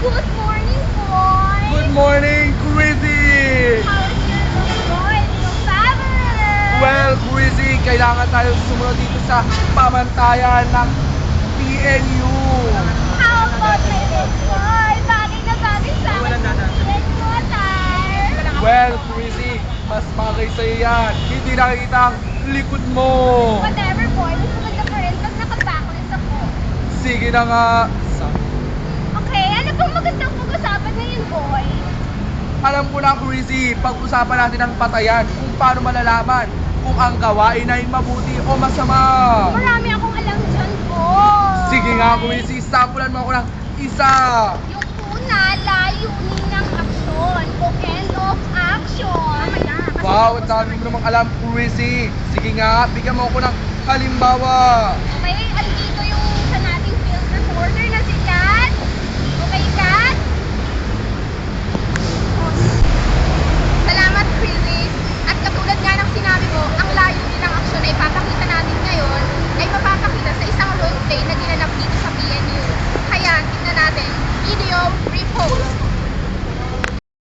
Good morning, boy! Good morning, Chrissy! How's your boy, little father? Well, Chrissy, kailangan tayo sumunod dito sa pamantayan ng PNU. How about my little boy? Bagay na bagay sa akin. PNU attire. Well, Chrissy, mas bagay sa'yo yan. Hindi nakikita ang likod mo. Whatever, boy. Mas maganda pa rin pag naka-backless ako. Sige na nga. Okay, ano bang magandang pag-usapan ngayon, boy? Alam ko na, Chrissy, pag-usapan natin ang patayan kung paano malalaman kung ang gawain ay mabuti o masama. Marami akong alam dyan, boy. Sige nga, Chrissy, sampulan mo ako ng isa. Yung una, layunin ng aksyon o end of action. Wow, ang dami mo namang alam, Chrissy. Sige nga, bigyan mo ako ng halimbawa. Okay, andito yung isa nating field reporter na si